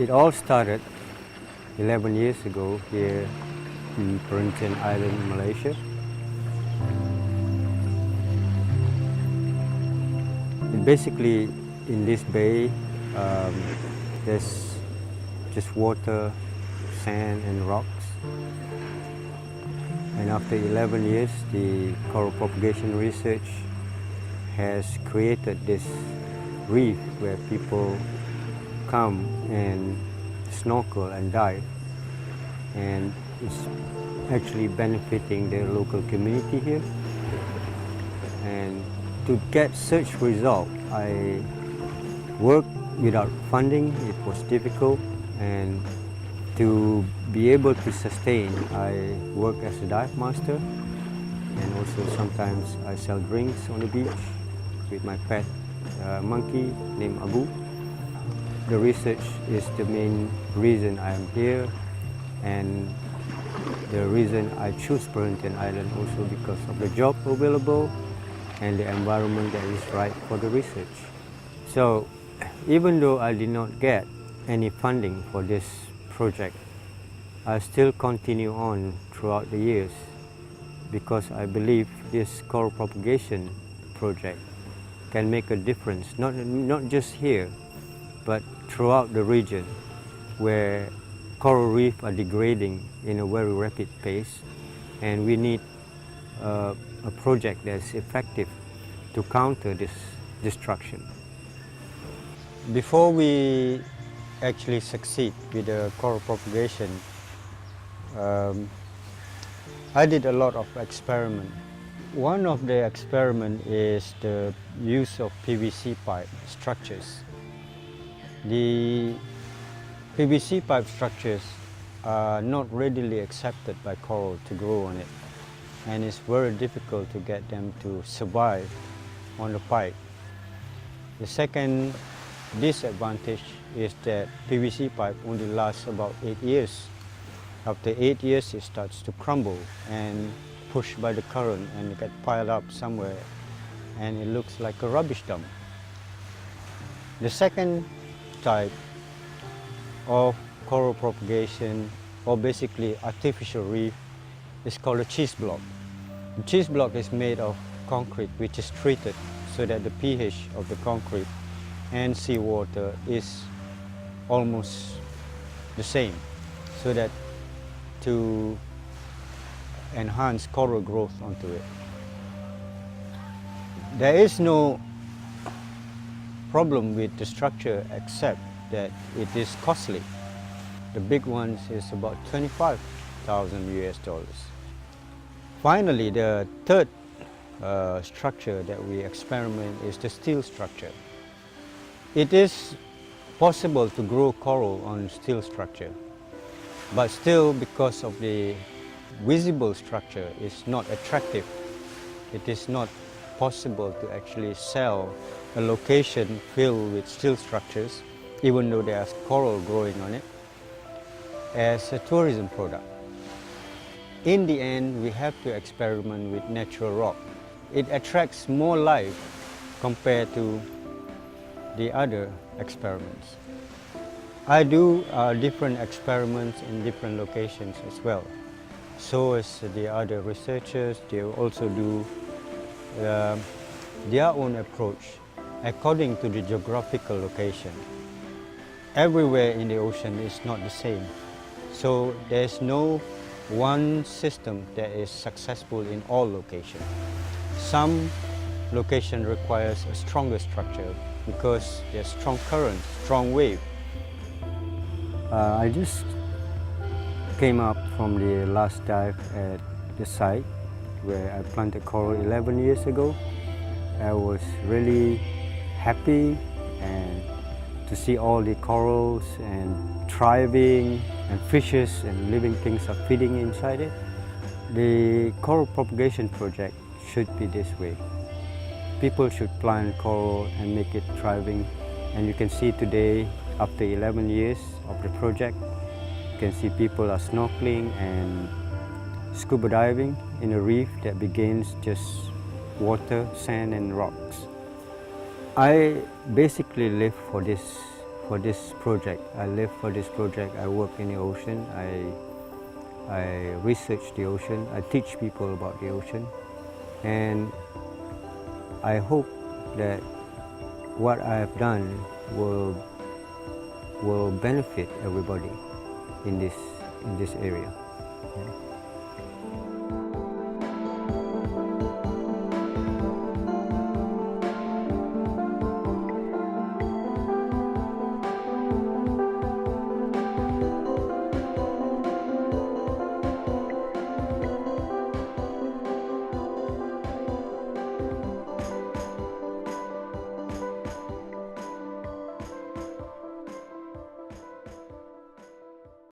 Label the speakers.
Speaker 1: It all started 11 years ago here in Perhentian Island, Malaysia. Basically, in this bay, there's just water, sand and rocks. And after 11 years, the coral propagation research has created this reef where people come and snorkel and dive. And it's actually benefiting the local community here. And to get such result, I worked without funding. It was difficult, and to be able to sustain, I work as a dive master, and also sometimes I sell drinks on the beach with my pet monkey named Abu. The research is the main reason I am here, and the reason I choose Perhentian Island also because of the job available and the environment that is right for the research. So even though I did not get any funding for this project, I still continue on throughout the years because I believe this coral propagation project can make a difference, not just here, but throughout the region where coral reefs are degrading in a very rapid pace, and we need a project that's effective to counter this destruction. Before we actually succeed with the coral propagation, I did a lot of experiments. One of the experiments is the use of PVC pipe structures. The PVC pipe structures are not readily accepted by coral to grow on it, and it's very difficult to get them to survive on the pipe. The second disadvantage is that PVC pipe only lasts about 8 years. After 8 years, it starts to crumble and pushed by the current and get piled up somewhere, and it looks like a rubbish dump. The second type of coral propagation, or basically artificial reef, is called a cheese block. The cheese block is made of concrete which is treated so that the pH of the concrete and seawater is almost the same, so that to enhance coral growth onto it. There is no problem with the structure except that it is costly. The big ones is about 25,000 US dollars. Finally, the third structure that we experiment is the steel structure. It is possible to grow coral on steel structure, but still, because of the visible structure is not attractive, it is not possible to actually sell a location filled with steel structures, even though there's coral growing on it, as a tourism product. In the end, we have to experiment with natural rock. It attracts more life compared to the other experiments. I do different experiments in different locations as well. So as the other researchers, they also do their own approach according to the geographical location. Everywhere in the ocean is not the same. So there's no one system that is successful in all locations. Some location requires a stronger structure because there's strong current, strong wave. I just came up from the last dive at the site where I planted coral 11 years ago. I was really happy and to see all the corals and thriving, and fishes and living things are feeding inside it. The coral propagation project should be this way. People should plant coral and make it thriving. And you can see today, after 11 years of the project, you can see people are snorkeling and scuba diving in a reef that begins just water, sand and rocks. I basically live for this for this project. I live for this project. I work in the ocean. I research the ocean. I teach people about the ocean, and I hope that what I have done will benefit everybody in this area. Yeah.